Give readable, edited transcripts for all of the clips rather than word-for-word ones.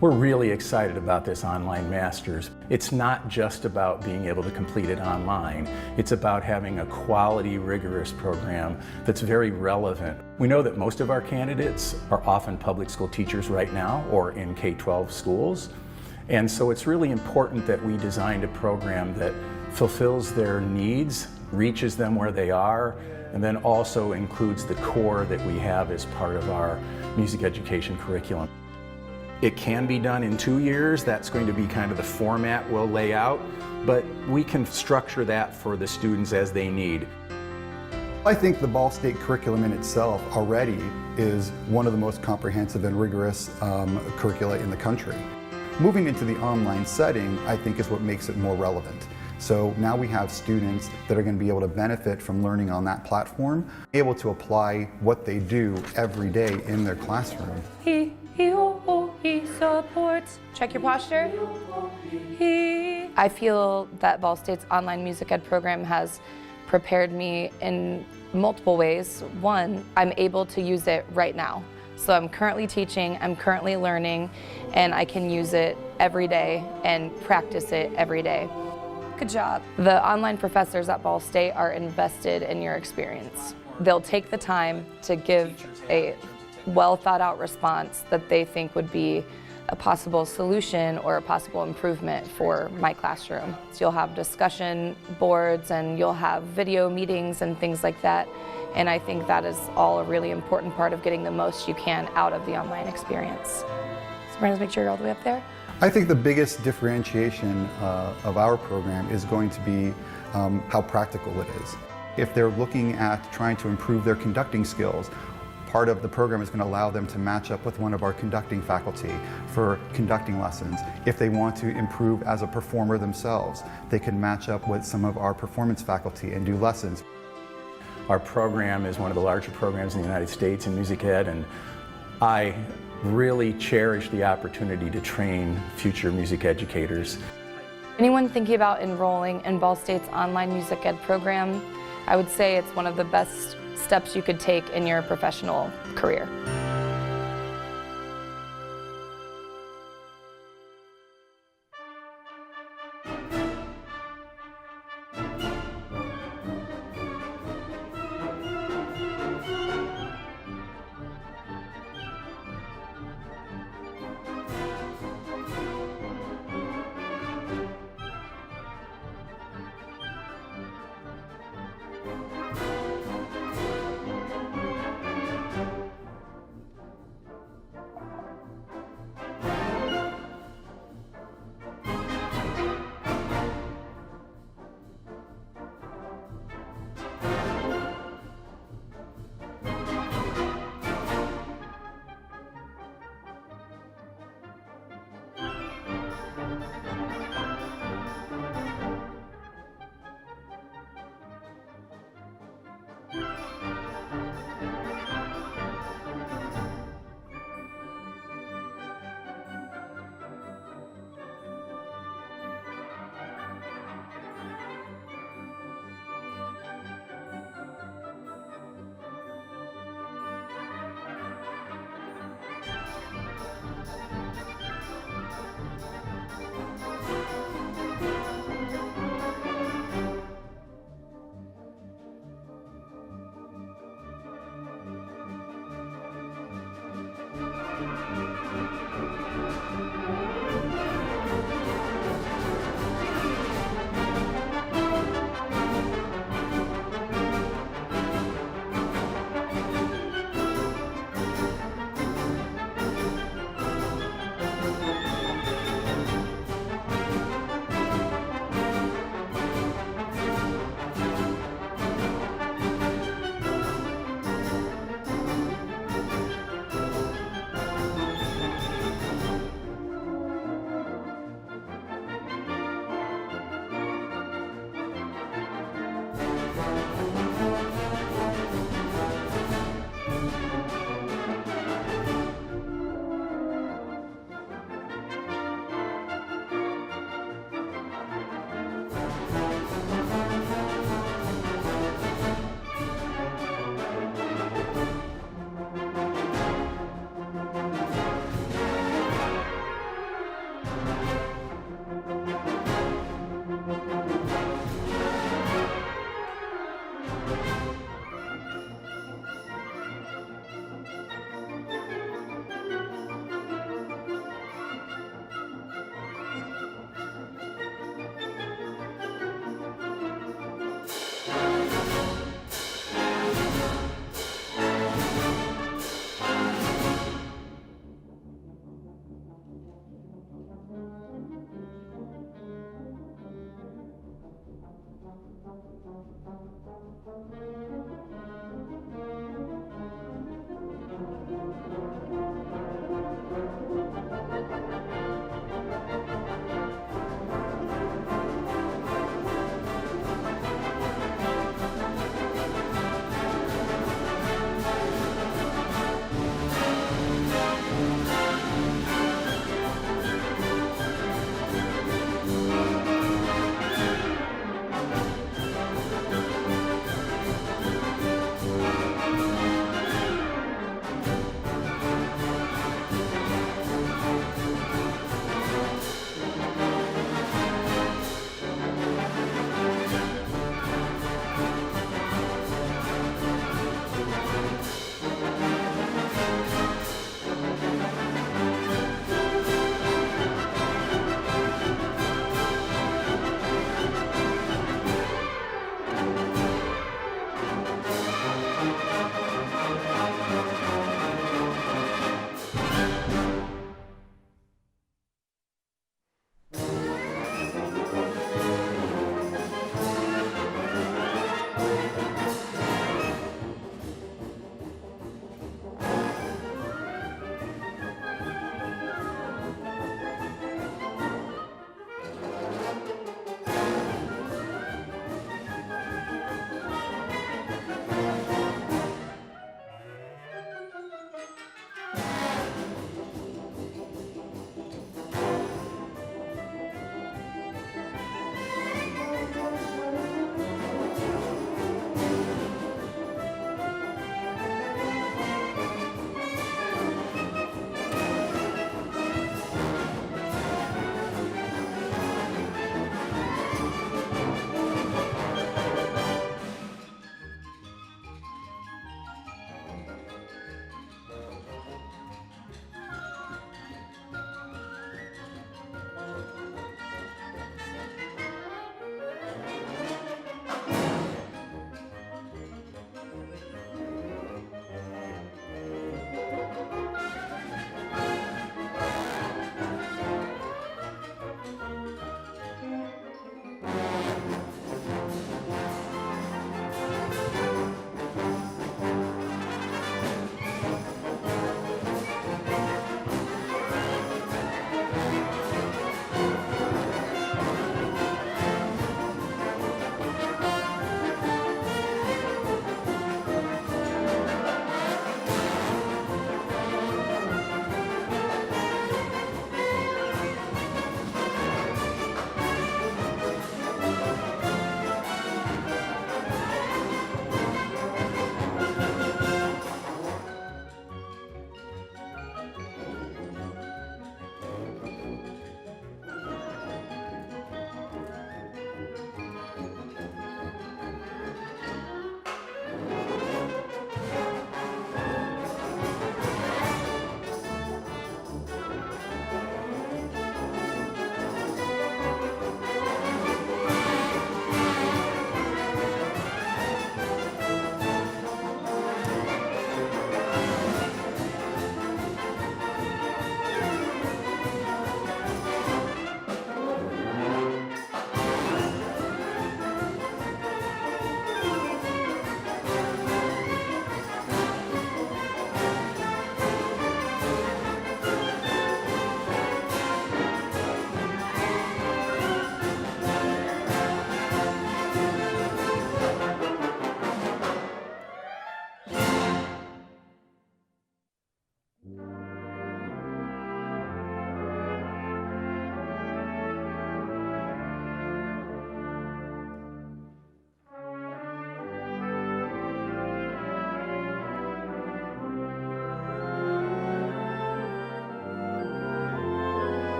We're really excited about this online master's. It's not just about being able to complete it online. It's about having a quality, rigorous program that's very relevant. We know that most of our candidates are often public school teachers right now or in K-12 schools. And so it's really important that we designed a program that fulfills their needs, reaches them where they are, and then also includes the core that we have as part of our music education curriculum. It can be done in 2 years. That's going to be kind of the format we'll lay out, but we can structure that for the students as they need. I think the Ball State curriculum in itself already is one of the most comprehensive and rigorous curricula in the country. Moving into the online setting, I think, is what makes it more relevant. So now we have students that are going to be able to benefit from learning on that platform, able to apply what they do every day in their classroom. He supports. Check your posture. I feel that Ball State's online music ed program has prepared me in multiple ways. One, I'm able to use it right now. So I'm currently teaching, I'm currently learning, and I can use it every day and practice it every day. Good job. The online professors at Ball State are invested in your experience. They'll take the time to give a well thought out response that they think would be a possible solution or a possible improvement for my classroom. So you'll have discussion boards and you'll have video meetings and things like that. And I think that is all a really important part of getting the most you can out of the online experience. So Brandon, make sure you're all the way up there. I think the biggest differentiation of our program is going to be how practical it is. If they're looking at trying to improve their conducting skills, part of the program is going to allow them to match up with one of our conducting faculty for conducting lessons. If they want to improve as a performer themselves, they can match up with some of our performance faculty and do lessons. Our program is one of the larger programs in the United States in music ed, and I really cherish the opportunity to train future music educators. Anyone thinking about enrolling in Ball State's online music ed program, I would say it's one of the best steps you could take in your professional career.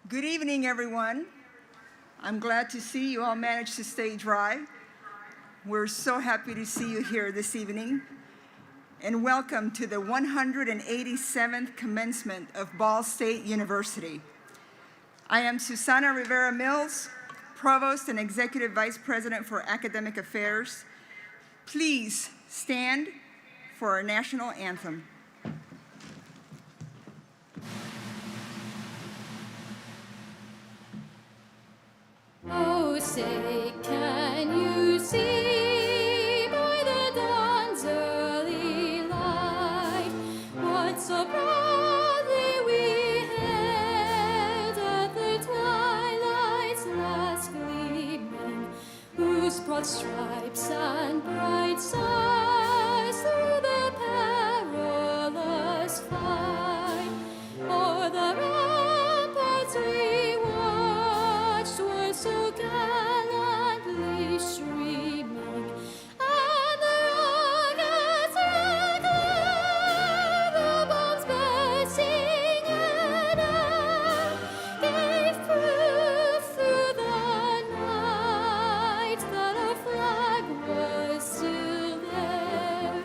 Good evening, everyone. I'm glad to see you all managed to stay dry. We're so happy to see you here this evening. And welcome to the 187th commencement of Ball State University. I am Susana Rivera Mills, Provost and Executive Vice President for Academic Affairs. Please stand for our national anthem. Oh, say, can you see by the dawn's early light what so proudly we hailed at the twilight's last gleaming, whose broad stripes and bright stars through the perilous fight o'er the ramparts we watched were so gallantly streaming, and the rockets regular, the bombs bursting in air, gave proof through the night that our flag was still there.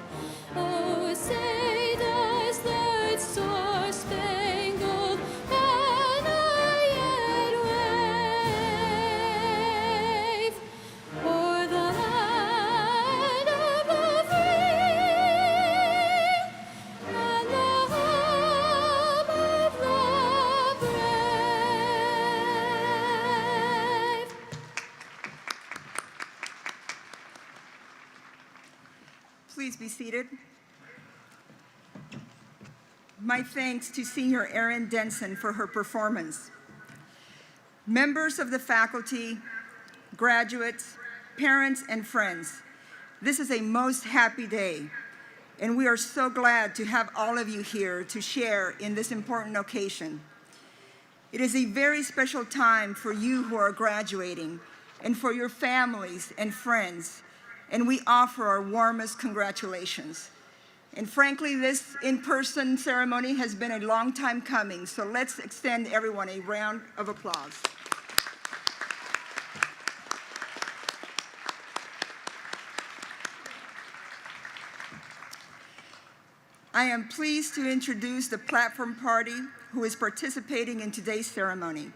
Oh, say does the star-spangled banner yet wave o'er the land of the free and the home of the brave? Please be seated. My thanks to Senior Erin Denson for her performance. Members of the faculty, graduates, parents, and friends, this is a most happy day, and we are so glad to have all of you here to share in this important occasion. It is a very special time for you who are graduating and for your families and friends, and we offer our warmest congratulations. And frankly, this in-person ceremony has been a long time coming, so let's extend everyone a round of applause. I am pleased to introduce the platform party who is participating in today's ceremony.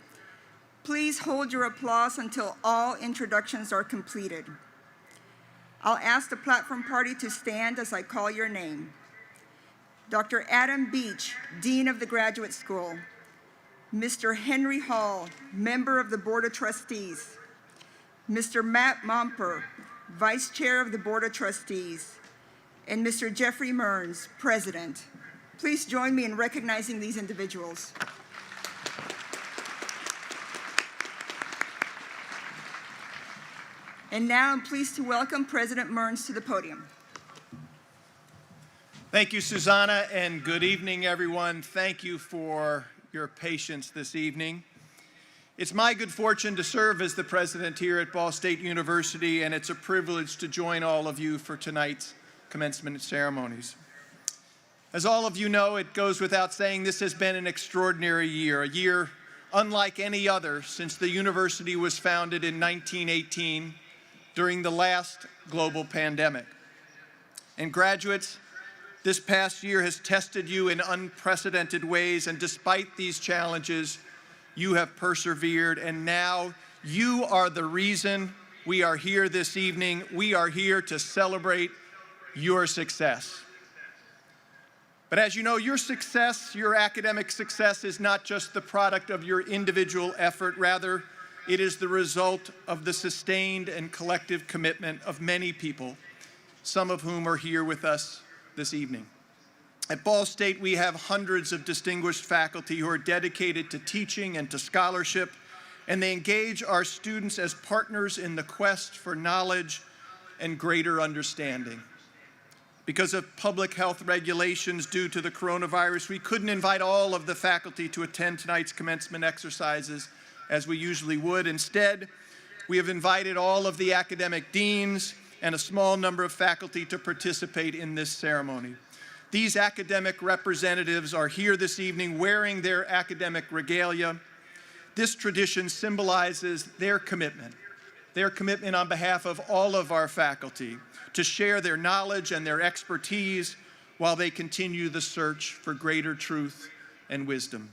Please hold your applause until all introductions are completed. I'll ask the platform party to stand as I call your name. Dr. Adam Beach, Dean of the Graduate School. Mr. Henry Hall, Member of the Board of Trustees. Mr. Matt Momper, Vice Chair of the Board of Trustees. And Mr. Jeffrey Mearns, President. Please join me in recognizing these individuals. And now I'm pleased to welcome President Mearns to the podium. Thank you, Susanna, and good evening, everyone. Thank you for your patience this evening. It's my good fortune to serve as the president here at Ball State University, and it's a privilege to join all of you for tonight's commencement ceremonies. As all of you know, it goes without saying this has been an extraordinary year, a year unlike any other since the university was founded in 1918 during the last global pandemic. And graduates, this past year has tested you in unprecedented ways, and despite these challenges, you have persevered, and now you are the reason we are here this evening. We are here to celebrate your success. But as you know, your success, your academic success, is not just the product of your individual effort. Rather, it is the result of the sustained and collective commitment of many people, some of whom are here with us this evening. At Ball State, we have hundreds of distinguished faculty who are dedicated to teaching and to scholarship, and they engage our students as partners in the quest for knowledge and greater understanding. Because of public health regulations due to the coronavirus, we couldn't invite all of the faculty to attend tonight's commencement exercises as we usually would. Instead, we have invited all of the academic deans and a small number of faculty to participate in this ceremony. These academic representatives are here this evening wearing their academic regalia. This tradition symbolizes their commitment on behalf of all of our faculty to share their knowledge and their expertise while they continue the search for greater truth and wisdom.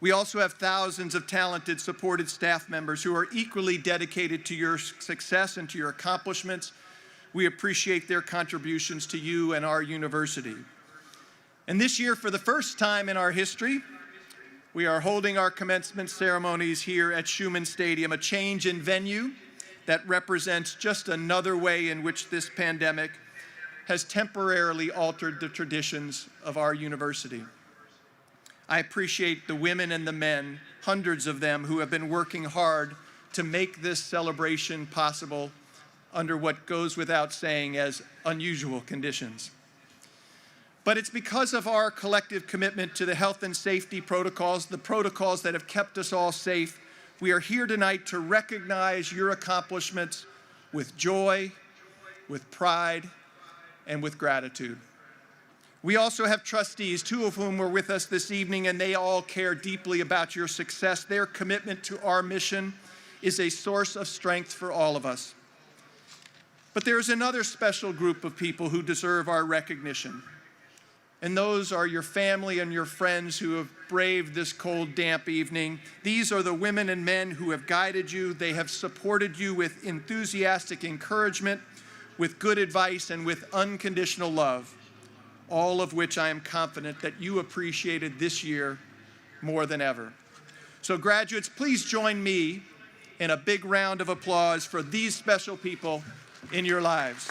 We also have thousands of talented, supported staff members who are equally dedicated to your success and to your accomplishments. We appreciate their contributions to you and our university. And this year, for the first time in our history, we are holding our commencement ceremonies here at Schumann Stadium, a change in venue that represents just another way in which this pandemic has temporarily altered the traditions of our university. I appreciate the women and the men, hundreds of them, who have been working hard to make this celebration possible under what goes without saying as unusual conditions. But it's because of our collective commitment to the health and safety protocols, the protocols that have kept us all safe, we are here tonight to recognize your accomplishments with joy, with pride, and with gratitude. We also have trustees, two of whom were with us this evening, and they all care deeply about your success. Their commitment to our mission is a source of strength for all of us. But there's another special group of people who deserve our recognition. And those are your family and your friends who have braved this cold, damp evening. These are the women and men who have guided you. They have supported you with enthusiastic encouragement, with good advice, and with unconditional love, all of which I am confident that you appreciated this year more than ever. So graduates, please join me in a big round of applause for these special people in your lives.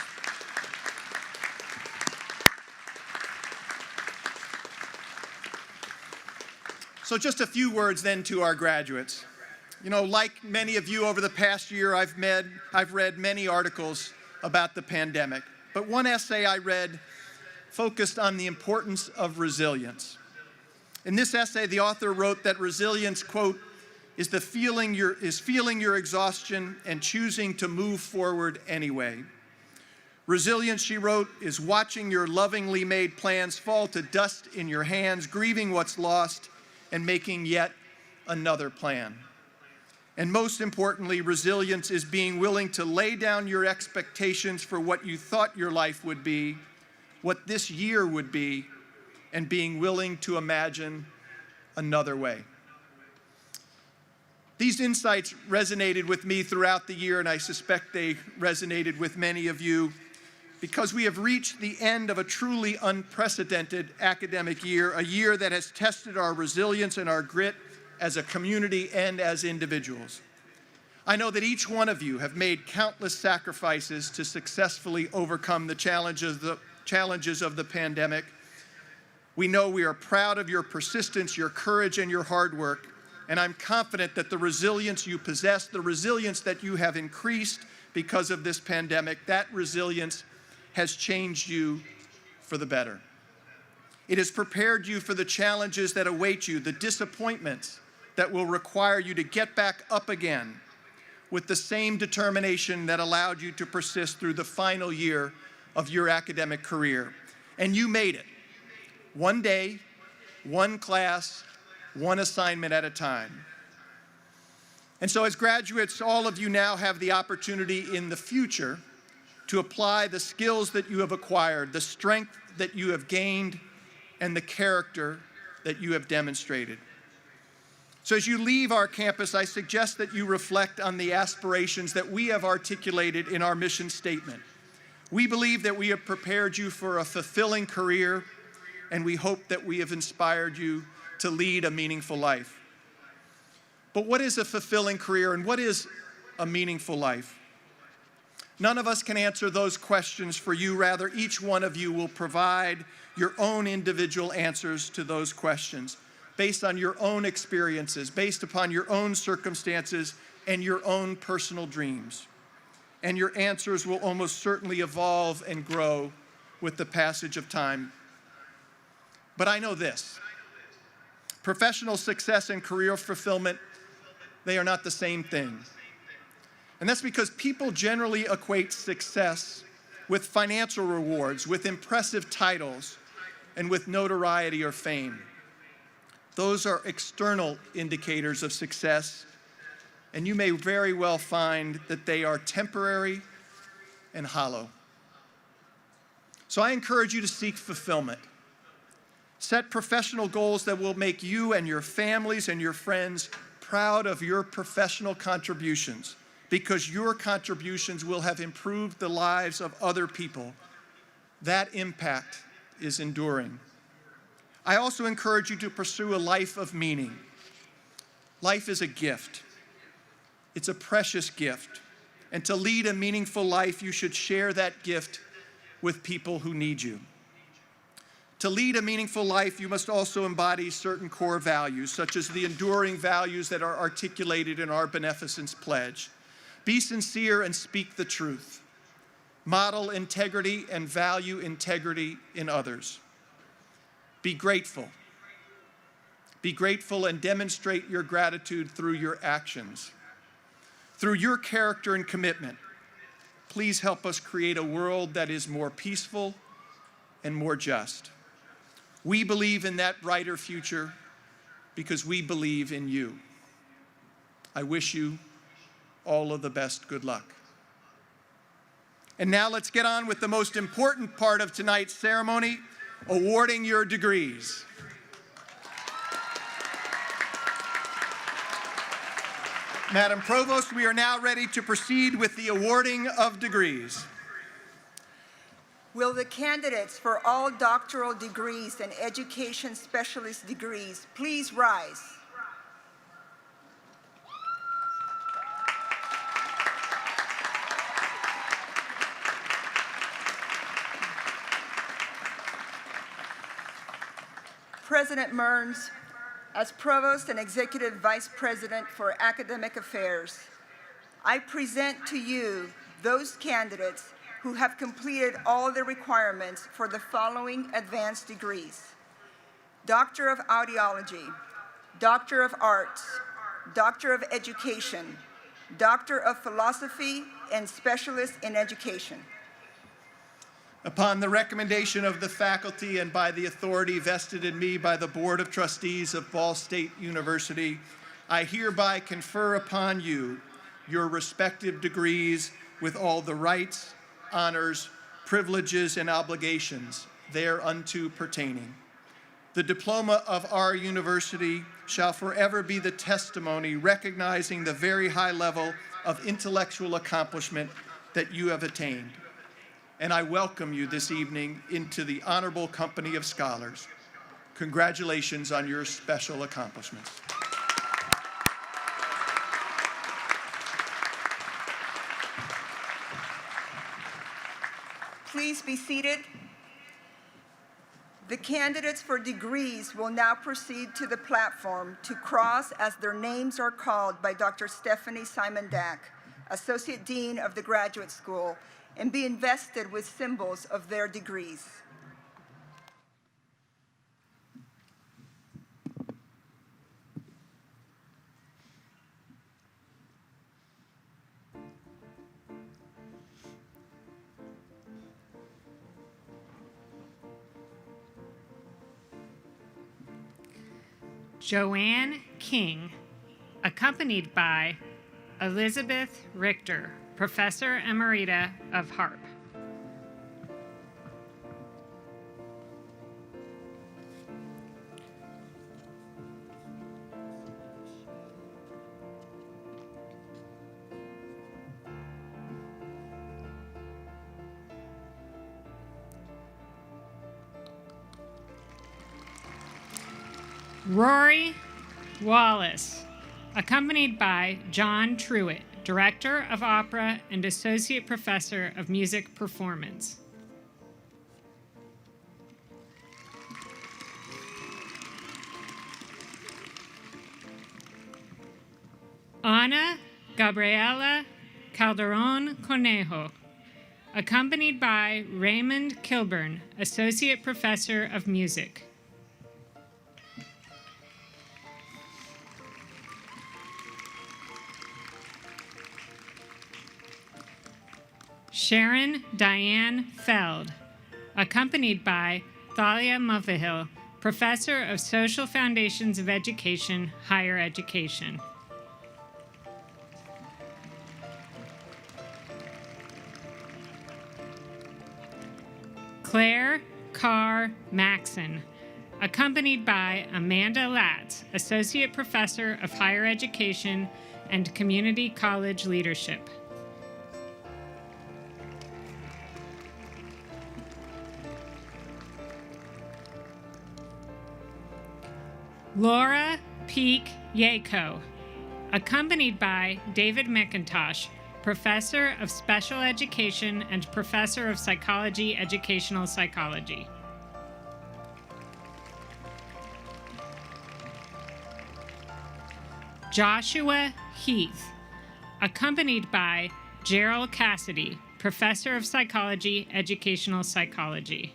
So just a few words then to our graduates. You know, like many of you over the past year, I've read many articles about the pandemic. But one essay I read focused on the importance of resilience. In this essay, the author wrote that resilience, quote, is feeling your exhaustion and choosing to move forward anyway. Resilience, she wrote, is watching your lovingly made plans fall to dust in your hands, grieving what's lost, and making yet another plan. And most importantly, resilience is being willing to lay down your expectations for what you thought your life would be, what this year would be, and being willing to imagine another way. These insights resonated with me throughout the year, and I suspect they resonated with many of you, because we have reached the end of a truly unprecedented academic year, a year that has tested our resilience and our grit as a community and as individuals. I know that each one of you have made countless sacrifices to successfully overcome the challenges of the pandemic. We know we are proud of your persistence, your courage, and your hard work, and I'm confident that the resilience you possess, the resilience that you have increased because of this pandemic, that resilience has changed you for the better. It has prepared you for the challenges that await you, the disappointments that will require you to get back up again with the same determination that allowed you to persist through the final year of your academic career. And you made it. One day, one class, one assignment at a time. And so as graduates, all of you now have the opportunity in the future to apply the skills that you have acquired, the strength that you have gained, and the character that you have demonstrated. So as you leave our campus, I suggest that you reflect on the aspirations that we have articulated in our mission statement. We believe that we have prepared you for a fulfilling career, and we hope that we have inspired you to lead a meaningful life. But what is a fulfilling career, and what is a meaningful life? None of us can answer those questions for you. Rather, each one of you will provide your own individual answers to those questions based on your own experiences, based upon your own circumstances and your own personal dreams. And your answers will almost certainly evolve and grow with the passage of time. But I know this: professional success and career fulfillment, they are not the same thing. And that's because people generally equate success with financial rewards, with impressive titles, and with notoriety or fame. Those are external indicators of success, and you may very well find that they are temporary and hollow. So I encourage you to seek fulfillment. Set professional goals that will make you and your families and your friends proud of your professional contributions, because your contributions will have improved the lives of other people. That impact is enduring. I also encourage you to pursue a life of meaning. Life is a gift. It's a precious gift. And to lead a meaningful life, you should share that gift with people who need you. To lead a meaningful life, you must also embody certain core values, such as the enduring values that are articulated in our beneficence pledge. Be sincere and speak the truth. Model integrity and value integrity in others. Be grateful. Be grateful and demonstrate your gratitude through your actions. Through your character and commitment, please help us create a world that is more peaceful and more just. We believe in that brighter future because we believe in you. I wish you all of the best good luck. And now let's get on with the most important part of tonight's ceremony, awarding your degrees. Madam Provost, we are now ready to proceed with the awarding of degrees. Will the candidates for all doctoral degrees and education specialist degrees please rise? President Mearns, as Provost and Executive Vice President for Academic Affairs, I present to you those candidates who have completed all the requirements for the following advanced degrees: Doctor of Audiology, Doctor of Arts, Doctor of Education, Doctor of Philosophy, and Specialist in Education. Upon the recommendation of the faculty and by the authority vested in me by the Board of Trustees of Ball State University, I hereby confer upon you your respective degrees with all the rights, honors, privileges, and obligations thereunto pertaining. The diploma of our university shall forever be the testimony recognizing the very high level of intellectual accomplishment that you have attained. And I welcome you this evening into the honorable company of scholars. Congratulations on your special accomplishments. Please be seated. The candidates for degrees will now proceed to the platform to cross as their names are called by Dr. Stephanie Simon-Dack, Associate Dean of the Graduate School, and be invested with symbols of their degrees. Joanne King, accompanied by Elizabeth Richter, Professor Emerita of Harp. Rory Wallace, accompanied by John Truitt, Director of Opera and Associate Professor of Music Performance. Ana Gabriela Calderon Conejo, accompanied by Raymond Kilburn, Associate Professor of Music. Sharon Diane Feld, accompanied by Thalia Muffihill, Professor of Social Foundations of Education, Higher Education. Claire Carr Maxon, accompanied by Amanda Latz, Associate Professor of Higher Education and Community College Leadership. Laura Peak Yako, accompanied by David McIntosh, Professor of Special Education and Professor of Psychology, Educational Psychology. Joshua Heath, accompanied by Gerald Cassidy, Professor of Psychology, Educational Psychology.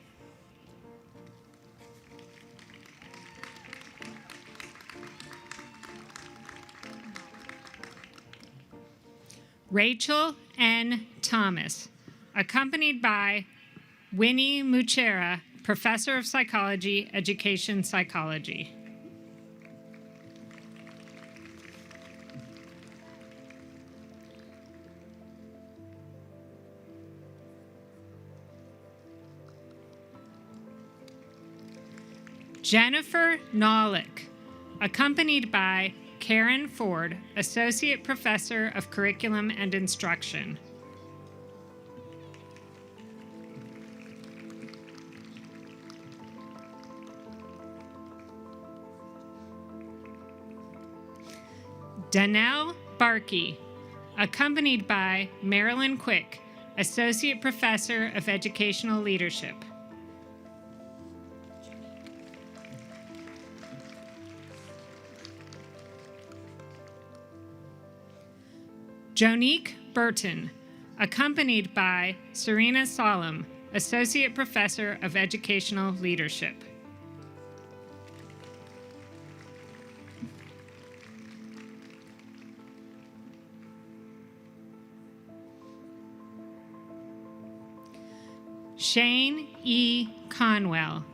Rachel N. Thomas, accompanied by Winnie Muchera, Professor of Psychology, Education Psychology. Jennifer Nolick, accompanied by Karen Ford, Associate Professor of Curriculum and Instruction. Danelle Barkey, accompanied by Marilyn Quick, Associate Professor of Educational Leadership. Jonique Burton, accompanied by Serena Solom, Associate Professor of Educational Leadership. Shane E. Conwell,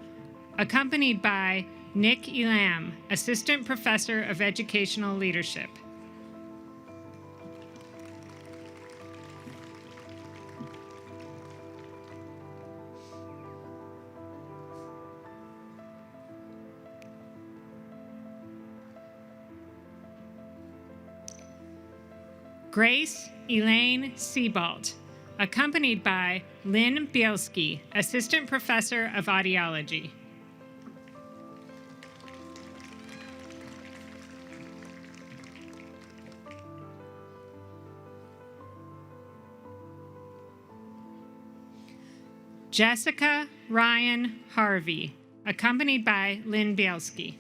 accompanied by Nick Elam, Assistant Professor of Educational Leadership. Grace Elaine Seabolt, accompanied by Lynn Bielski, Assistant Professor of Audiology. Jessica Ryan Harvey, accompanied by Lynn Bielski.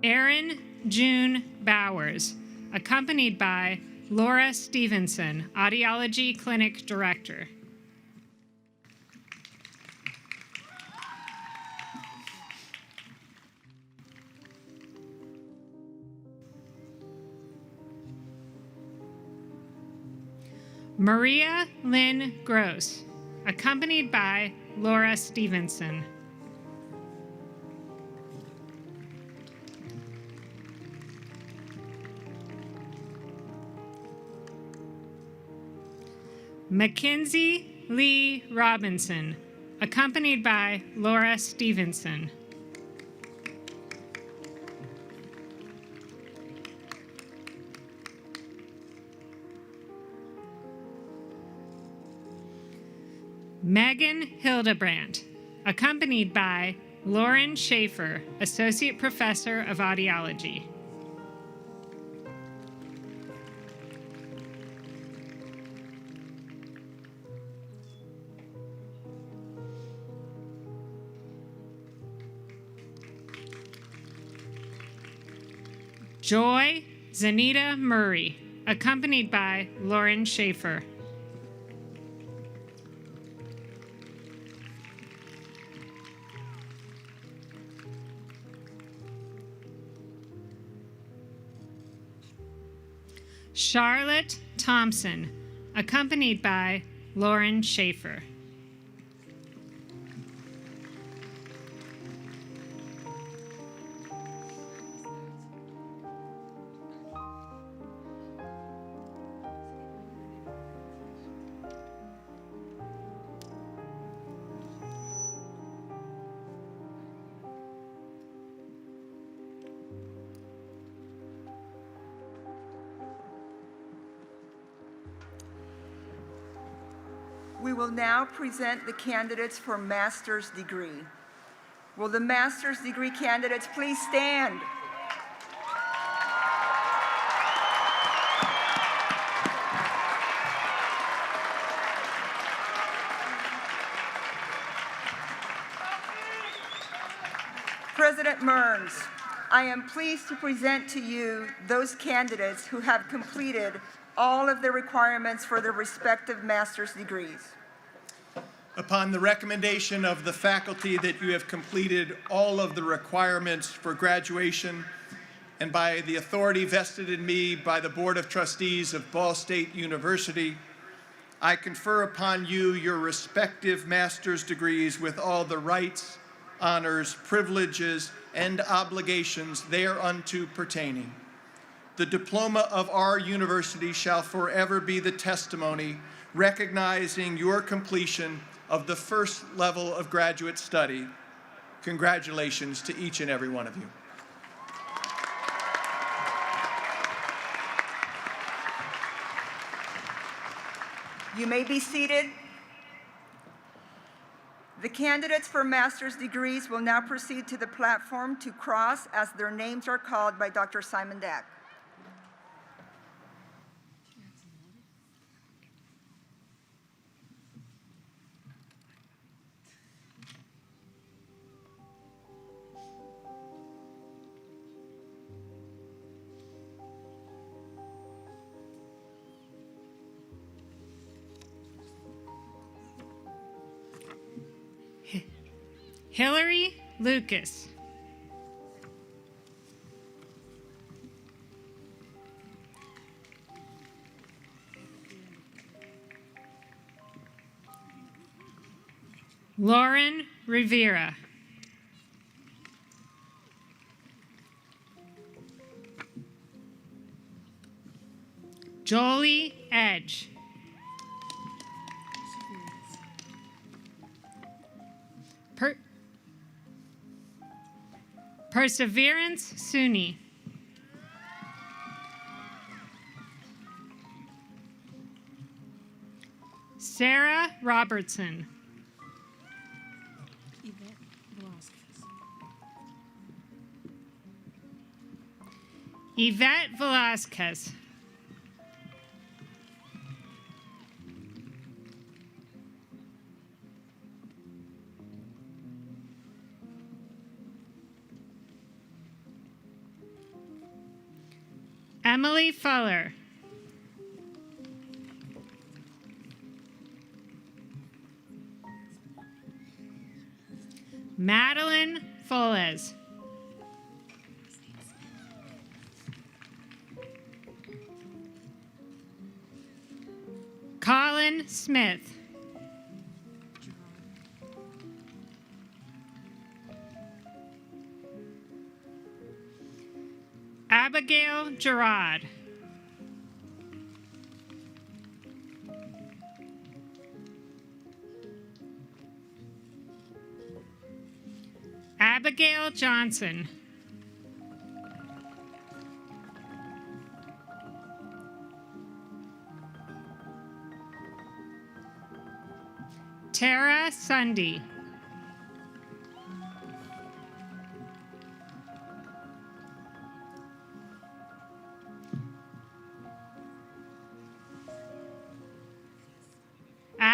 Erin June Bowers, accompanied by Laura Stevenson, Audiology Clinic Director. Maria Lynn Gross, accompanied by Laura Stevenson. Mackenzie Lee Robinson, accompanied by Laura Stevenson. Megan Hildebrandt, accompanied by Lauren Schaefer, Associate Professor of Audiology. Joy Zanita Murray, accompanied by Lauren Schaefer. Charlotte Thompson, accompanied by Lauren Schaefer. We will now present the candidates for master's degree. Will the master's degree candidates please stand? President Mearns, I am pleased to present to you those candidates who have completed all of the requirements for their respective master's degrees. Upon the recommendation of the faculty that you have completed all of the requirements for graduation, and by the authority vested in me by the Board of Trustees of Ball State University, I confer upon you your respective master's degrees with all the rights, honors, privileges, and obligations thereunto pertaining. The diploma of our university shall forever be the testimony recognizing your completion of the first level of graduate study. Congratulations to each and every one of you. You may be seated. The candidates for master's degrees will now proceed to the platform to cross as their names are called by Dr. Simon Dack. Hillary Lucas. Lauren Rivera. Jolie Edge. Perseverance Suni. Sarah Robertson. Yvette Velasquez. Emily Fuller. Madeline Foles. Colin Smith. Abigail Gerard. Abigail Johnson. Tara Sunday.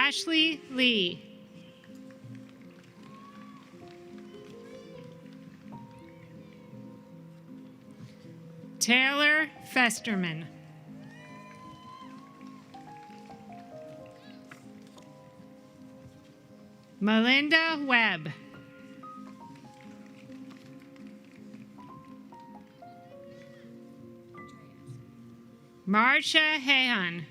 Ashley Lee. Taylor Festerman. Melinda Webb. Marcia Hahan.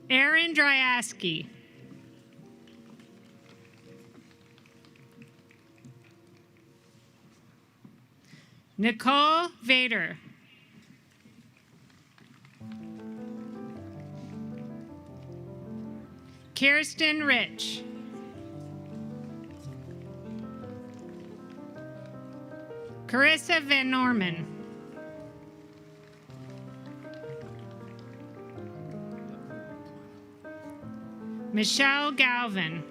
Aaron Dryaski. Nicole Vader. Kirsten Rich. Carissa Van Norman. Michelle Galvin.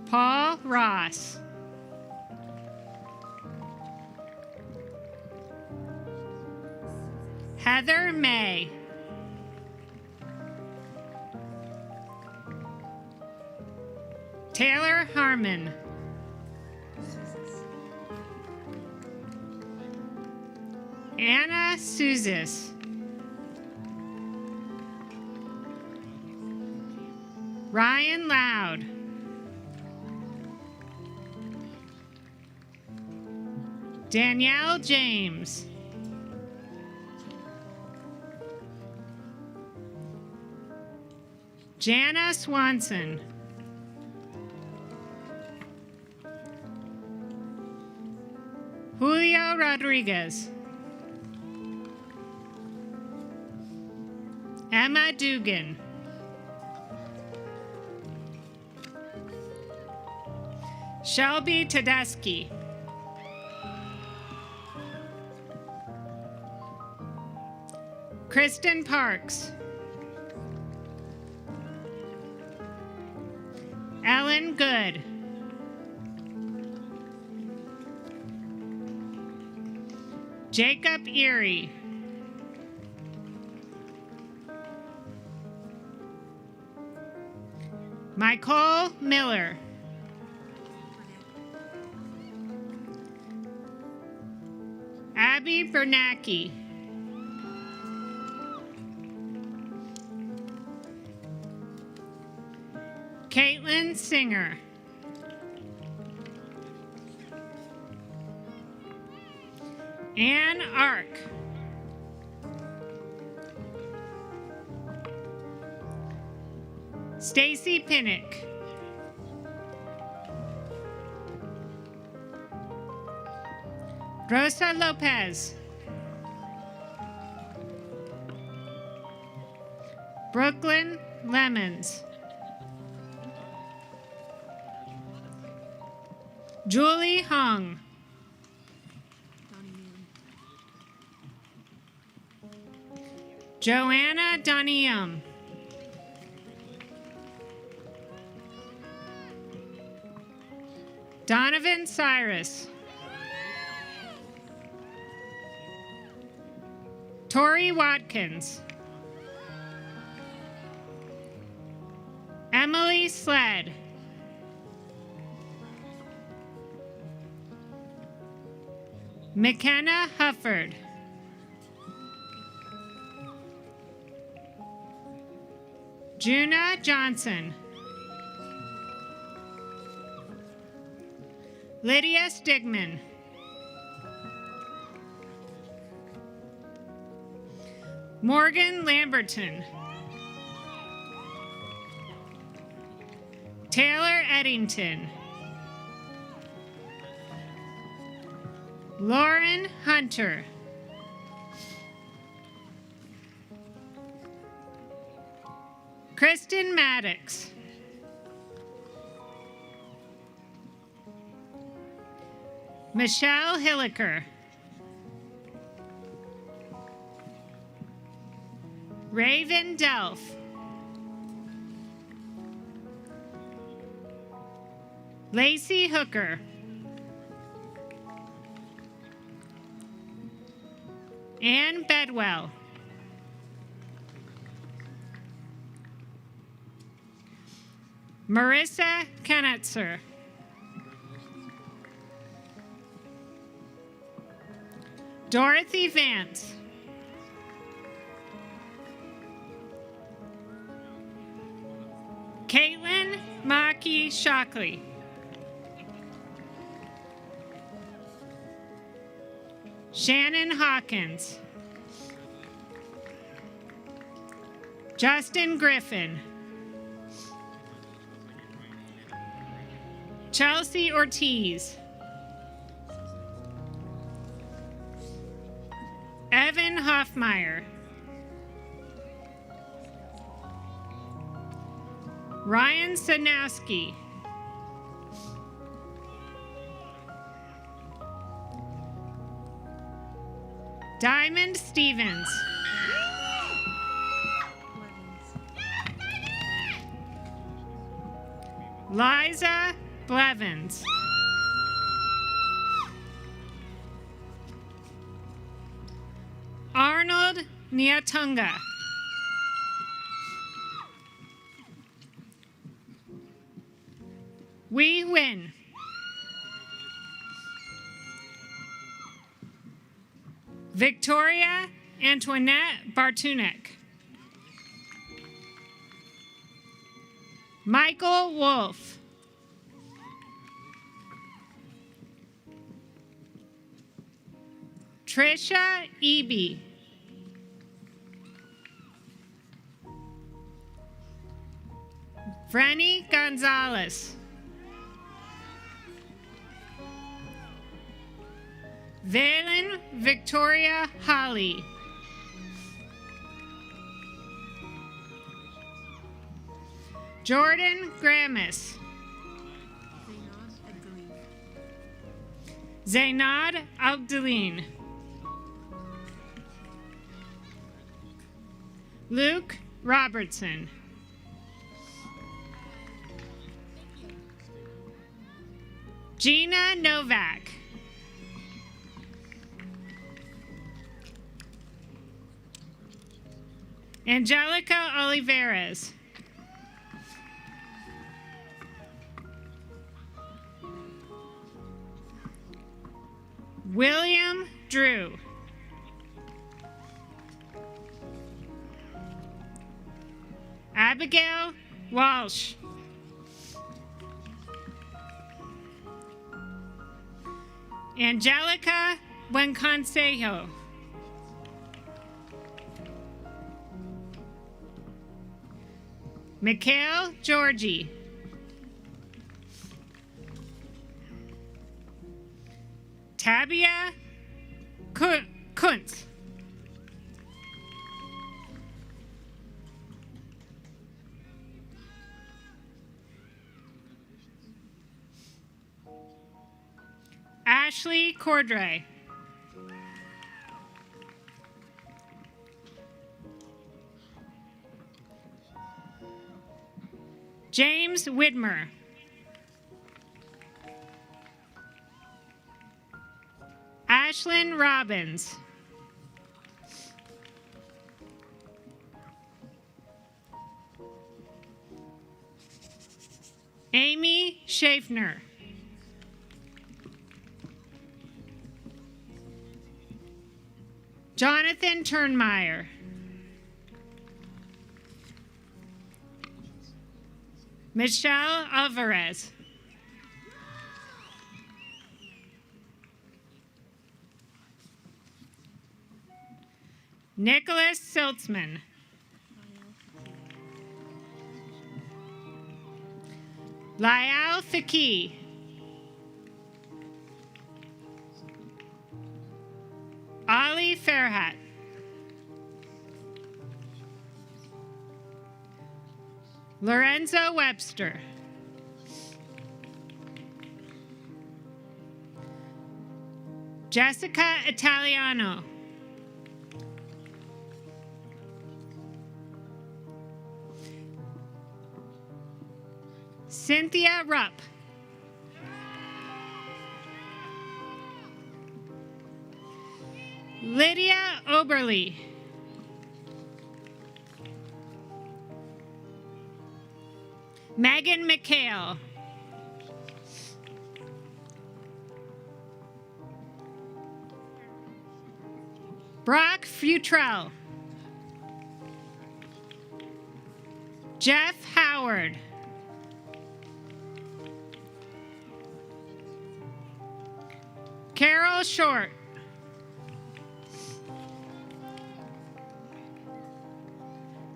Paul Ross. Heather May. Taylor Harmon. Anna Suzis. Ryan Loud. Danielle James. Jana Swanson. Julio Rodriguez. Emma Dugan. Shelby Tedeschi. Kristen Parks. Ellen Good. Jacob Erie. Michael Miller. Abby Bernacki. Caitlin Singer. Ann Ark. Stacy Pinnock. Rosa Lopez. Brooklyn Lemons. Julie Hung. Joanna Donium. Donovan Cyrus. Tori Watkins. Emily Sled. McKenna Hufford. Juna Johnson. Lydia Stigman. Morgan Lamberton. Taylor Eddington. Lauren Hunter. Kristen Maddox. Michelle Hilliker. Raven Delph. Lacey Hooker. Ann Bedwell. Marissa Knetzer. Dorothy Vance. Caitlin Maki Shockley. Shannon Hawkins. Justin Griffin. Chelsea Ortiz. Evan Hoffmeyer. Ryan Sanowski. Diamond Stevens. Liza Blevins. Arnold Nyatunga. We win. Victoria Antoinette Bartunek. Michael Wolf. Trisha Eby. Frenny Gonzalez. Valen Victoria Holly. Jordan Gramis. Zainad Abdeline. Luke Robertson. Gina Novak. Angelica Oliveras. William Drew. Abigail Walsh. Angelica Buenconsejo. Mikhail Georgie. Tabia Kuntz. Ashley Cordray. James Widmer. Ashlyn Robbins. Amy Schaffner. Jonathan Turnmeyer. Michelle Alvarez. Nicholas Siltzman. Lyal Faki. Ali Farhat. Lorenzo Webster. Jessica Italiano. Cynthia Rupp. Lydia Oberly. Megan McHale. Brock Futrell. Jeff Howard. Short.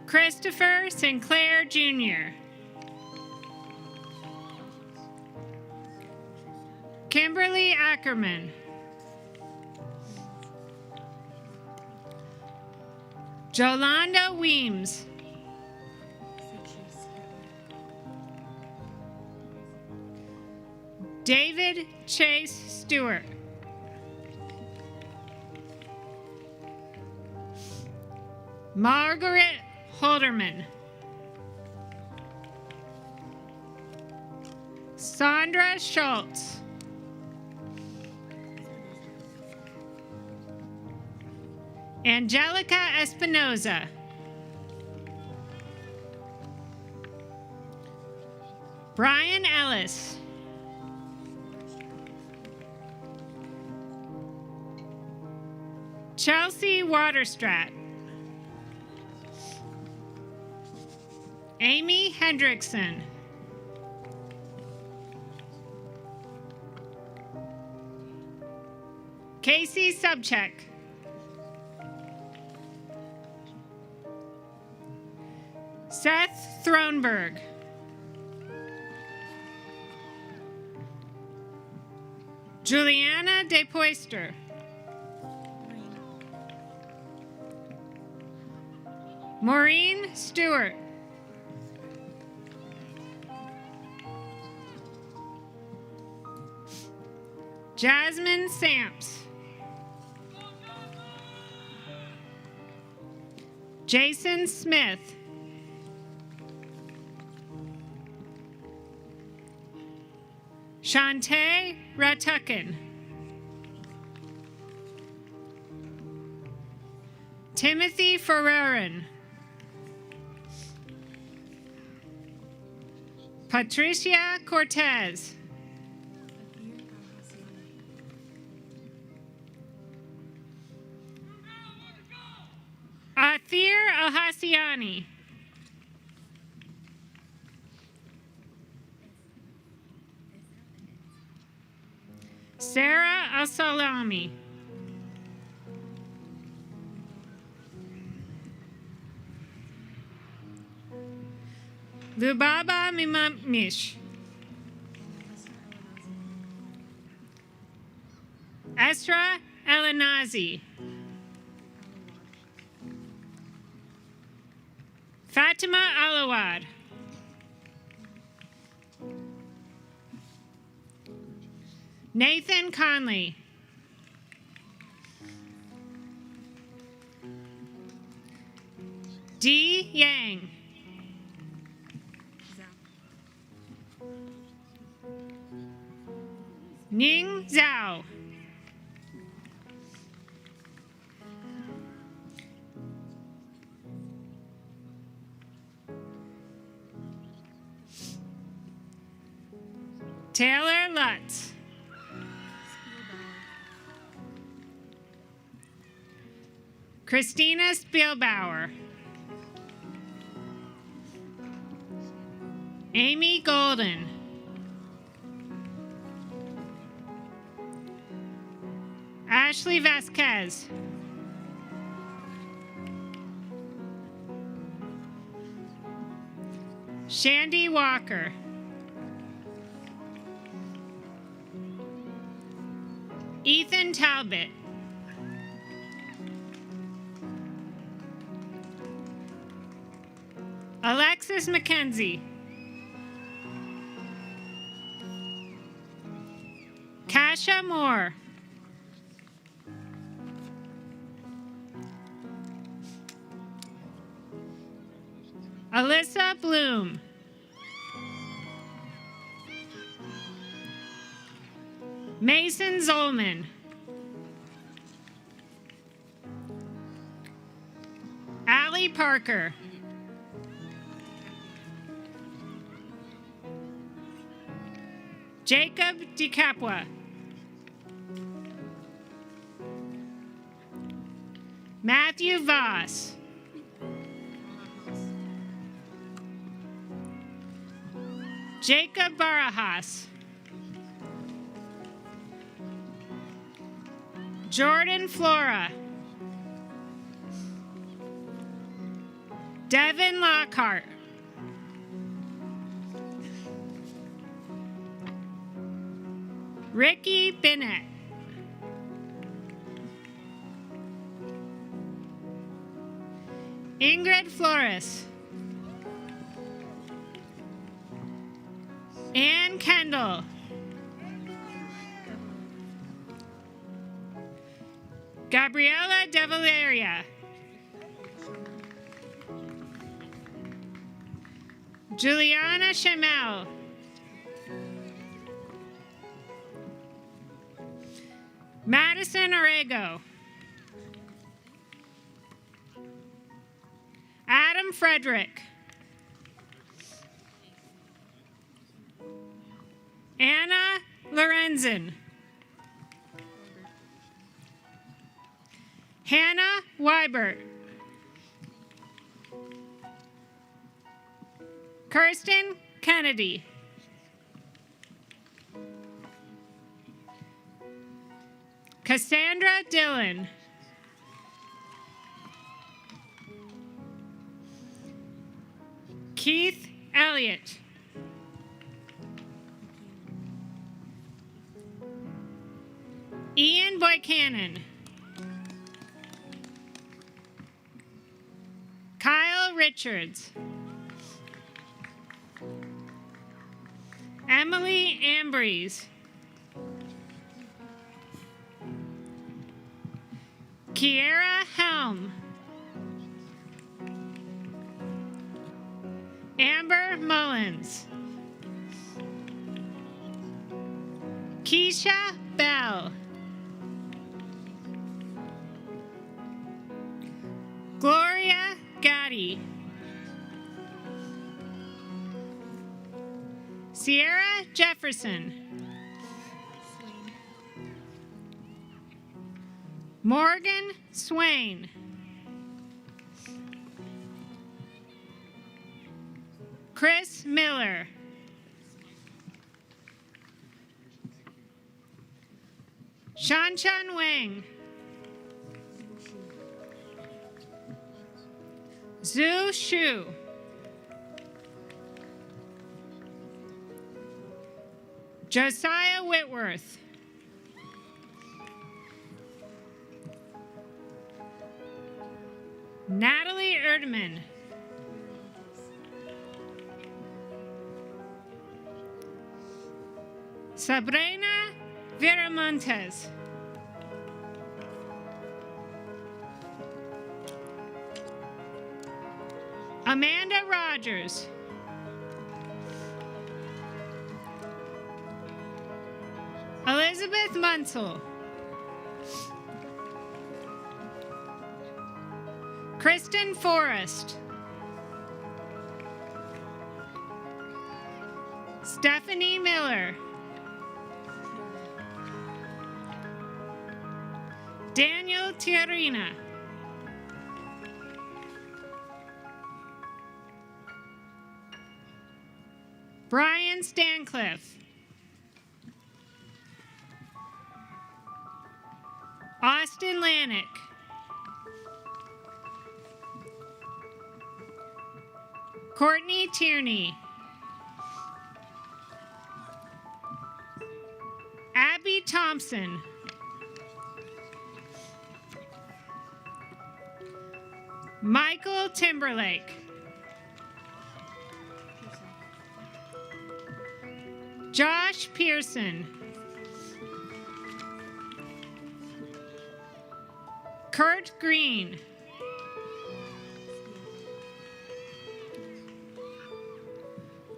Christopher Sinclair Jr. Kimberly Ackerman. Jolanda Weems. David Chase Stewart. Margaret Holderman. Sandra Schultz. Angelica Espinoza. Brian Ellis. Chelsea Waterstrat. Amy Hendrickson. Casey Subcheck. Seth Thronberg. Juliana DePoister. Maureen Stewart. Jasmine Samps. Jason Smith. Shantae Ratucken. Timothy Ferrerin. Patricia Cortez. Athir Alhassiani. Sarah Al-Salami. Lubaba Mimamish. Esra Elanazi. Fatima Alawad. Nathan Conley. Dee Yang. Ning Zhao. Taylor Lutz. Christina Spielbauer. Amy Golden. Ashley Vasquez. Shandy Walker. Ethan Talbot. Alexis McKenzie. Kasha Moore. Alyssa Bloom. Mason Zolman. Allie Parker. Jacob DeCapua. Matthew Voss. Jacob Barajas. Jordan Flora. Devin Lockhart. Ricky Bennett. Ingrid Flores. Ann Kendall. Gabriela De Valeria. Juliana Chamel. Madison Orego. Adam Frederick. Anna Lorenzen. Hannah Weibert. Kirsten Kennedy. Cassandra Dillon. Keith Elliott. Ian Buchanan. Kyle Richards. Emily Ambrose. Kiera Helm. Amber Mullins. Keisha Bell. Gloria Gatti. Sierra Jefferson. Morgan Swain. Chris Miller. Shanshan Wang. Zhu Shu. Josiah Whitworth. Natalie Erdman. Sabrina Viramontes. Amanda Rogers. Elizabeth Munsell. Kristen Forrest. Stephanie Miller. Daniel Tiarina. Brian Stancliffe. Austin Lanick. Courtney Tierney. Abby Thompson. Michael Timberlake. Josh Pearson. Kurt Green.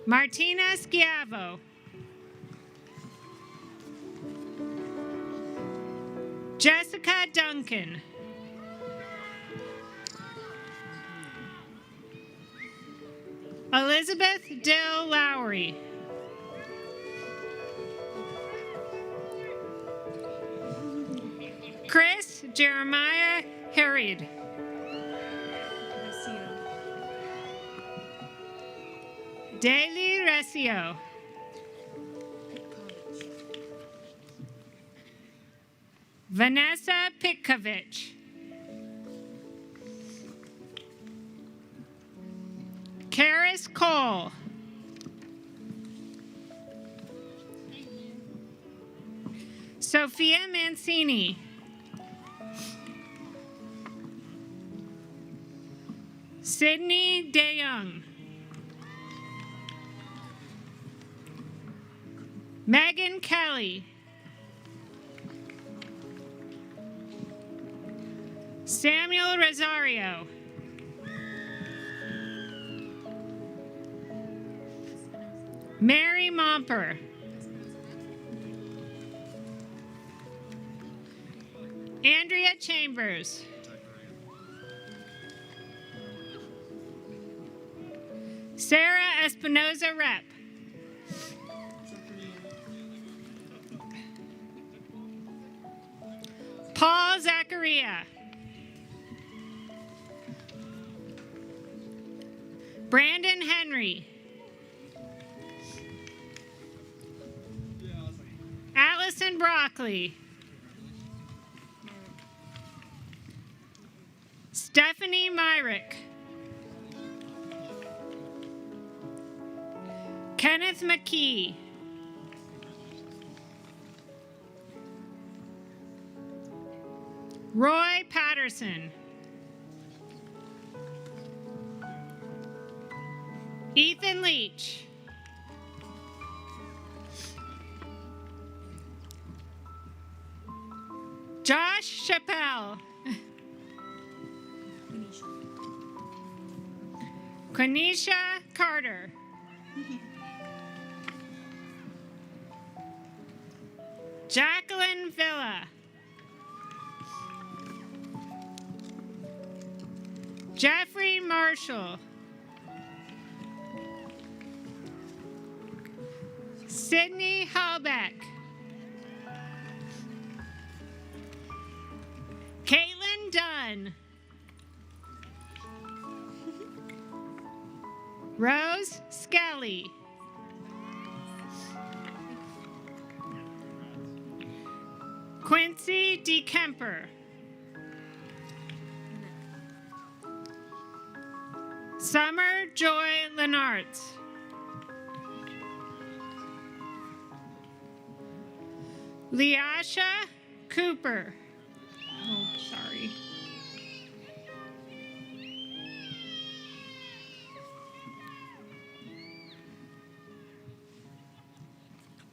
Martina Schiavo. Jessica Duncan. Elizabeth Dill Lowry. Chris Jeremiah Harried. Daily Recio. Vanessa Pitkovich. Karis Cole. Sophia Mancini. Sydney DeYoung. Megan Kelly. Samuel Rosario. Mary Momper. Andrea Chambers. Sarah Espinoza Rep. Paul Zachariah. Brandon Henry. Allison Broccoli. Stephanie Myrick. Kenneth McKee. Roy Patterson. Ethan Leach. Josh Chappelle. Quenisha Carter. Jacqueline Villa. Jeffrey Marshall. Sydney Hallbeck. Caitlin Dunn. Rose Skelly. Quincy D. Kemper. Summer Joy Lenartz. Leasha Cooper. Oh, sorry.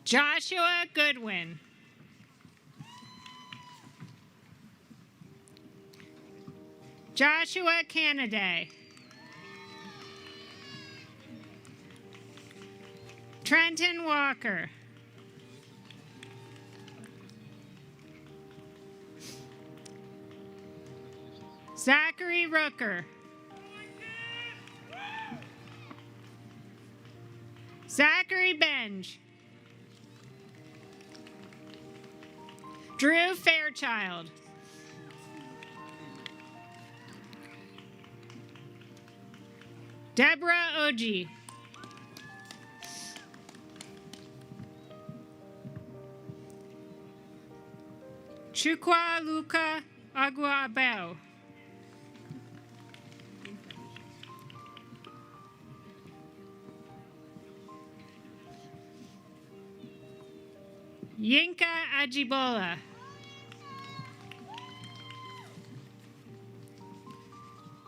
Joshua Goodwin. Joshua Canaday. Trenton Walker. Zachary Rooker. Zachary Benj. Drew Fairchild. Deborah Oji. Chukwa Luka Aguabeo. Yinka Ajibola.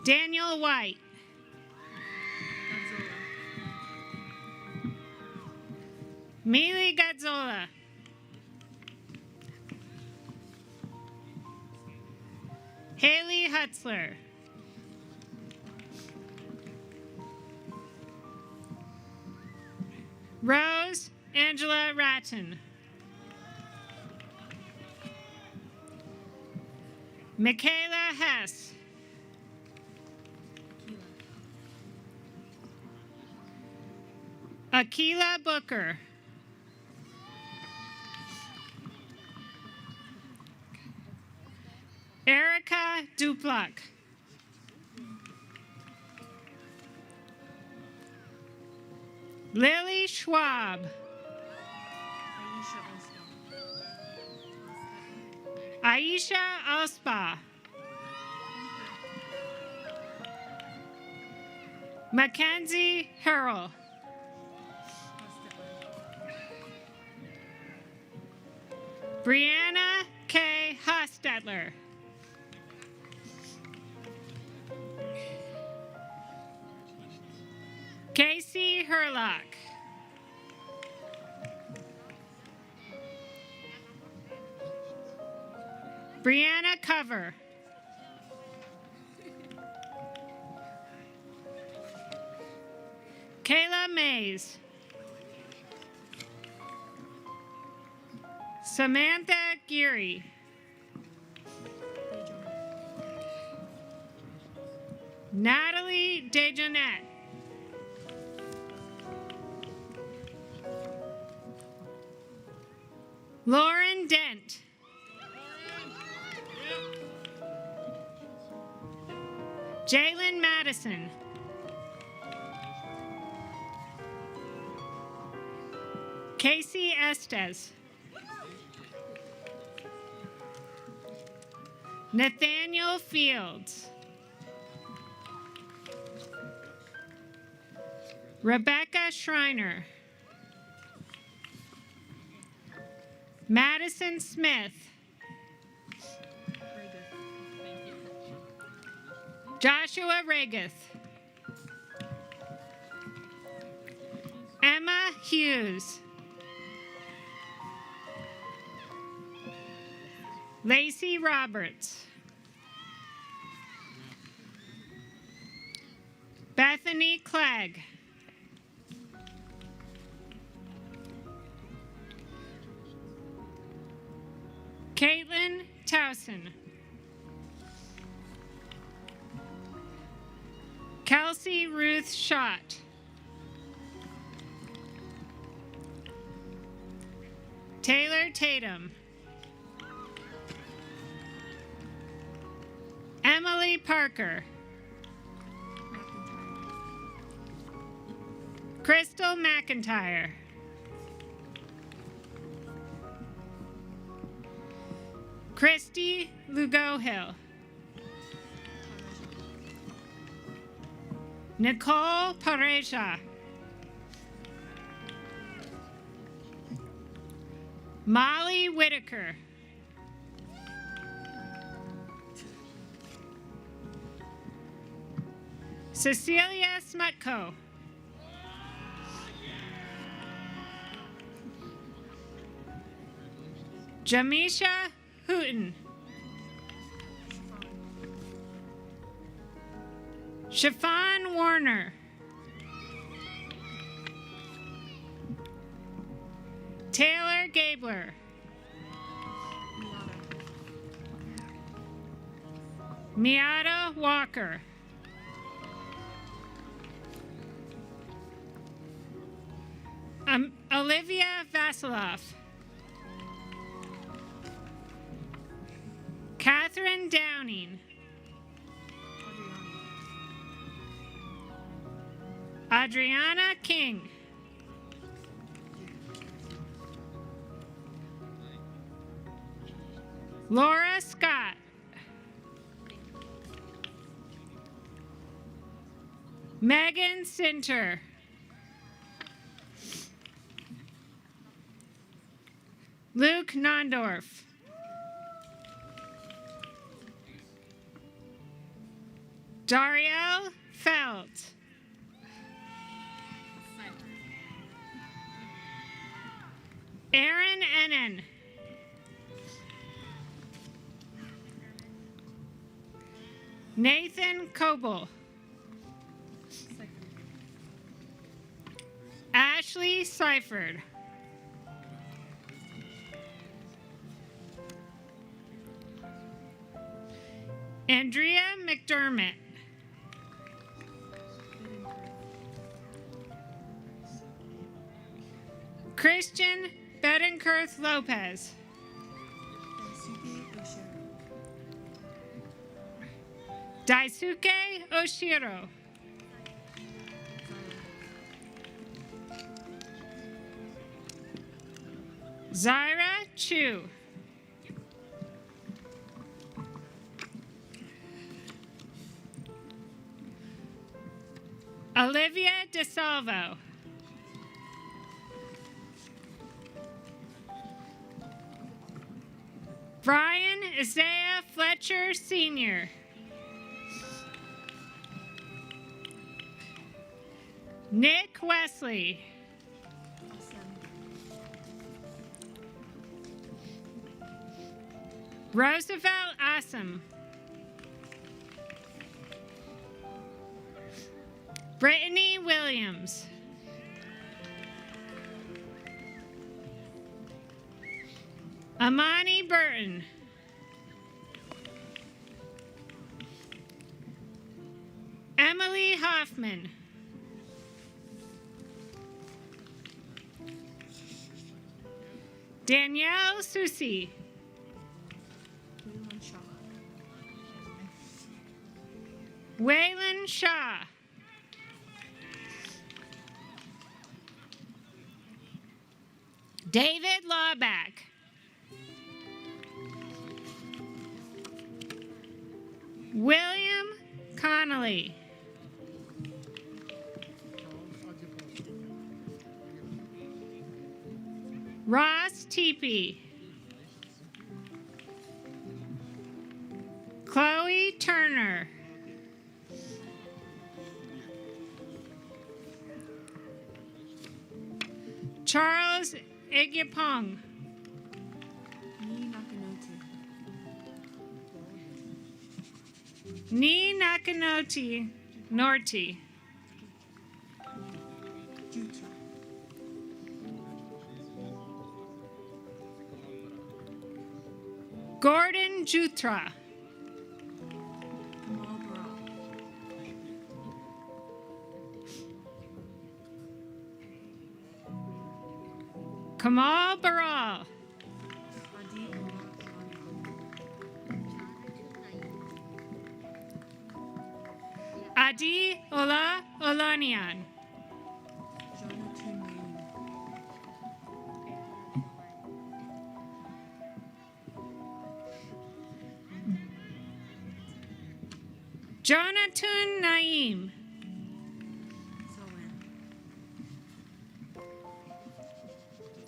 Daniel White. Mili Gazzola. Haley Hutzler. Rose Angela Ratton. Michaela Hess. Akila Booker. Erica Duplak. Lily Schwab. Aisha Ospa. Mackenzie Harrell. Brianna K. Hostetler. Casey Herlock. Brianna Cover. Kayla Mays. Samantha Geary. Natalie Dejanette. Lauren Dent. Jalen Madison. Casey Estes. Nathaniel Fields. Rebecca Schreiner. Madison Smith. Joshua Regath. Emma Hughes. Lacey Roberts. Bethany Clegg. Caitlin Towson. Kelsey Ruth Schott. Taylor Tatum. Emily Parker. Crystal McIntyre. Christy Lugohill. Nicole Pareja. Molly Whitaker. Cecilia Smutko. Jamisha Hooten. Chiffon Warner. Taylor Gabler. Miata Walker. Olivia Vasiloff. Catherine Downing. Adriana King. Laura Scott. Megan Sinter. Luke Nondorf. Darielle Felt. Aaron Ennen. Nathan Coble. Ashley Seifert. Andrea McDermott. Christian Bedenkerth Lopez. Daisuke Oshiro. Zaira Chu. Olivia DeSalvo. Brian Isaiah Fletcher Sr. Nick Wesley. Roosevelt Assam. Brittany Williams. Amani Burton. Emily Hoffman. Danielle Susi. Waylon Shaw. David Lawback. William Connolly. Ross Teepee. Chloe Turner. Charles Igyapong. Ni Nakanoti Norti. Gordon Jutra. Kamal Baral. Adi Ola Olanian. Jonathan Naim.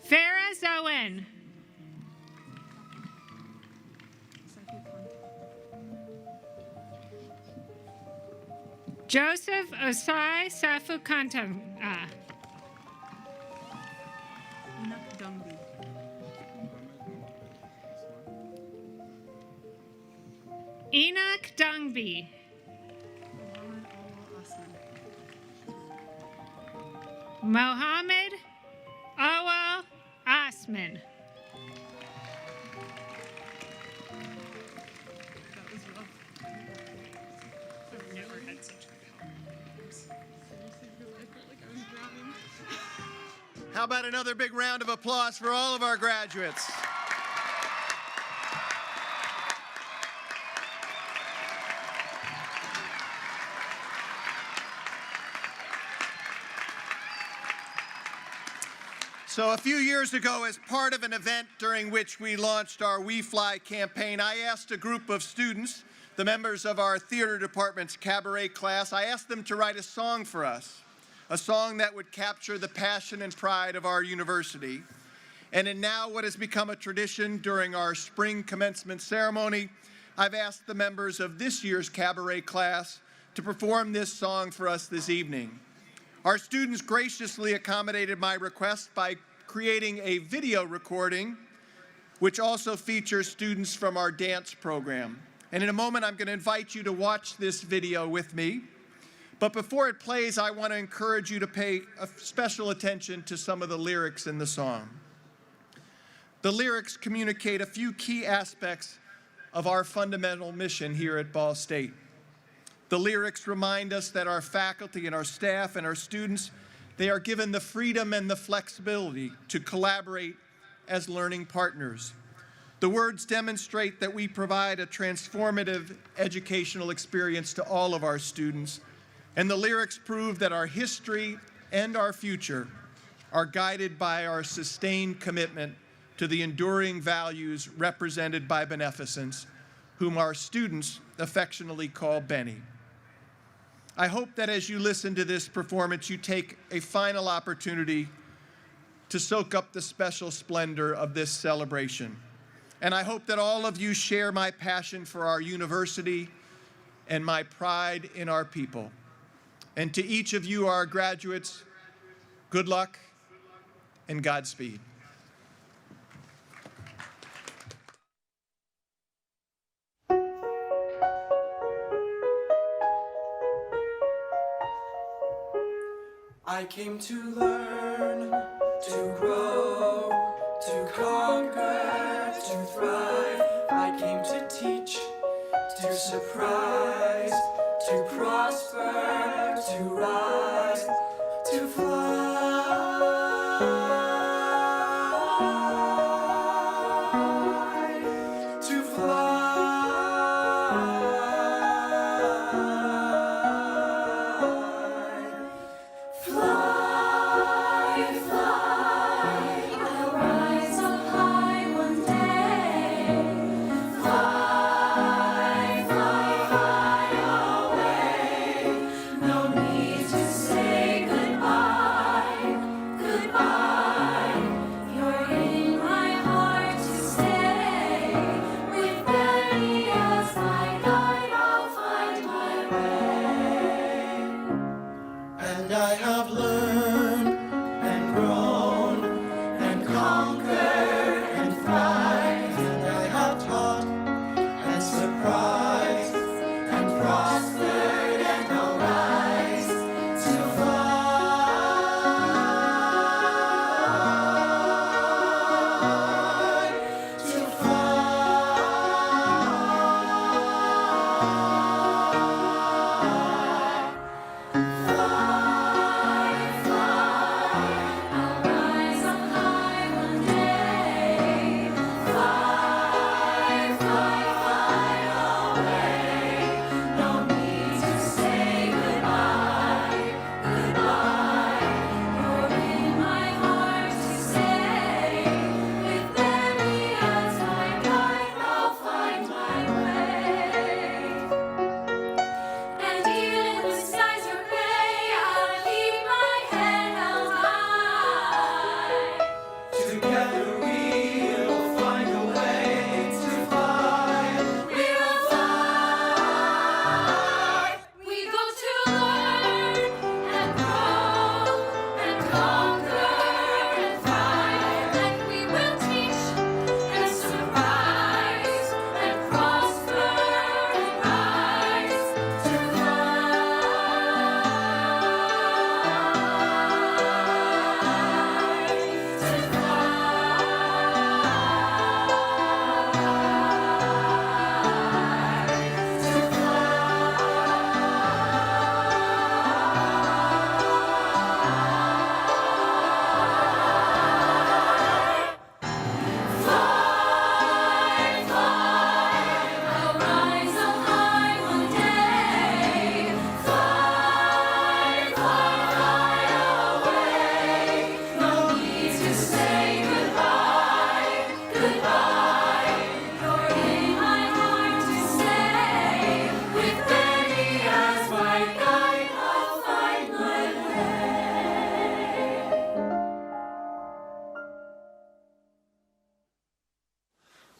Farah Zawen. Joseph Osai Safukanta. Enoch Dungby. Mohammed Awal Osman. How about another big round of applause for all of our graduates? So a few years ago, as part of an event during which we launched our We Fly campaign, I asked a group of students, the members of our theater department's cabaret class, I asked them to write a song for us, a song that would capture the passion and pride of our university. And in now what has become a tradition during our spring commencement ceremony, I've asked the members of this year's cabaret class to perform this song for us this evening. Our students graciously accommodated my request by creating a video recording, which also features students from our dance program. And in a moment, I'm going to invite you to watch this video with me. But before it plays, I want to encourage you to pay special attention to some of the lyrics in the song. The lyrics communicate a few key aspects of our fundamental mission here at Ball State. The lyrics remind us that our faculty and our staff and our students, they are given the freedom and the flexibility to collaborate as learning partners. The words demonstrate that we provide a transformative educational experience to all of our students, and the lyrics prove that our history and our future are guided by our sustained commitment to the enduring values represented by beneficence, whom our students affectionately call Benny. I hope that as you listen to this performance, you take a final opportunity to soak up the special splendor of this celebration. And I hope that all of you share my passion for our university and my pride in our people. And to each of you, our graduates, good luck and Godspeed. I came to learn, to grow, to conquer, to thrive. I came to teach, to surprise, to prosper, to rise, to fly, to fly. And I have learned and grown and conquered and thrived. And I have taught and surprised and prospered and now rise to fly, to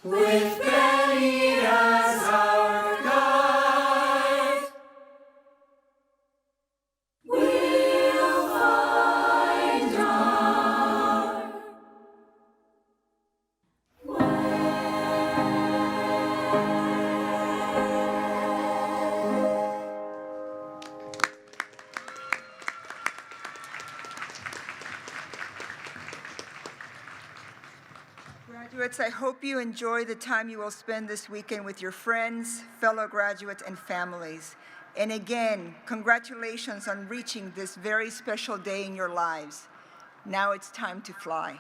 with Betty as our guide, we'll find our Graduates, I hope you enjoy the time you will spend this weekend with your friends, fellow graduates, and families. And again, congratulations on reaching this very special day in your lives. Now it's time to fly.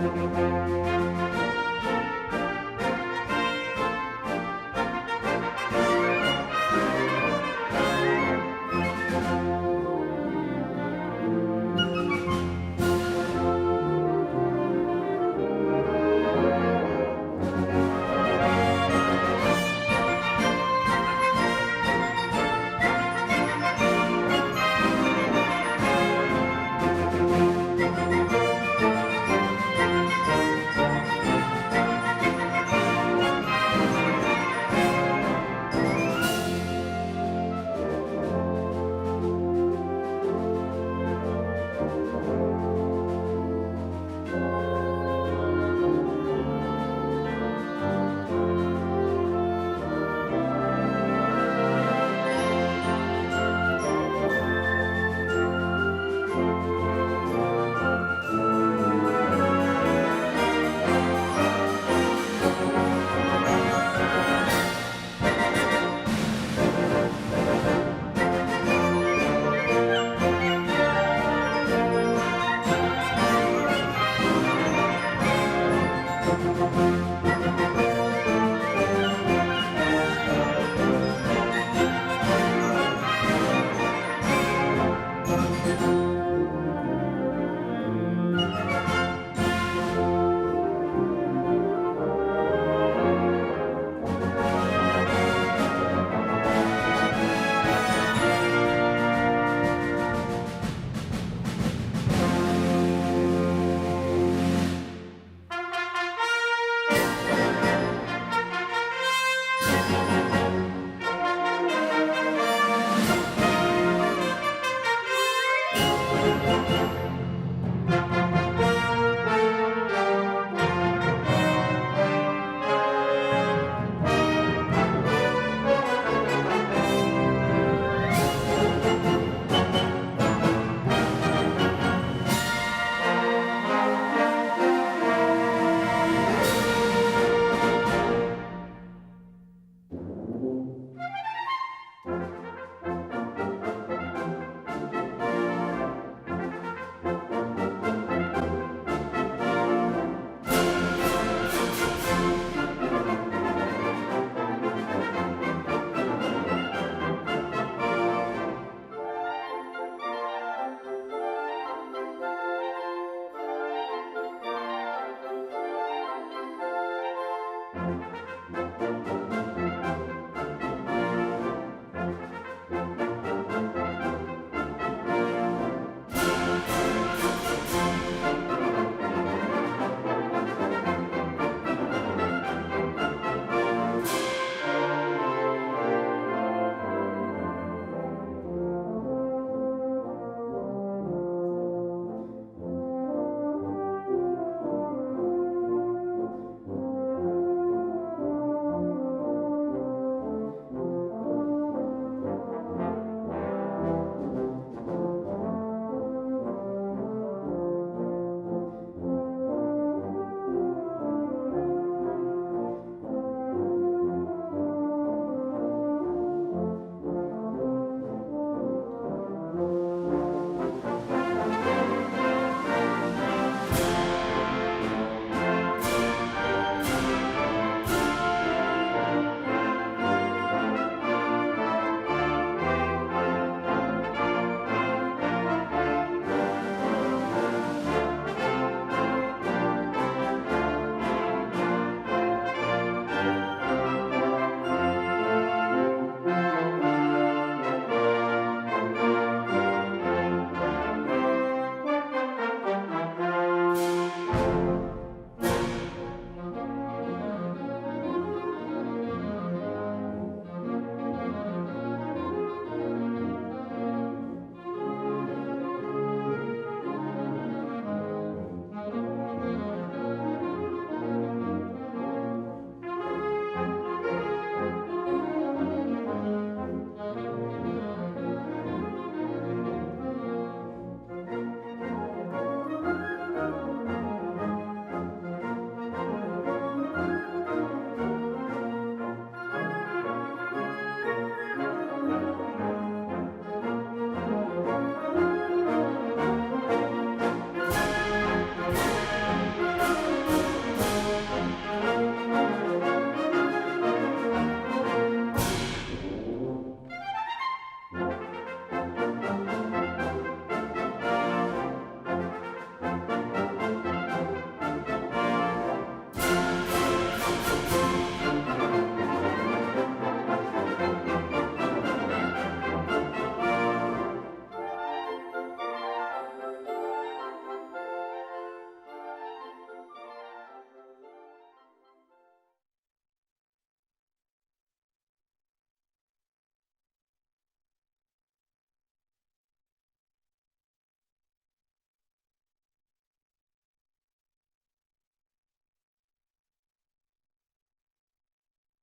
Thank you.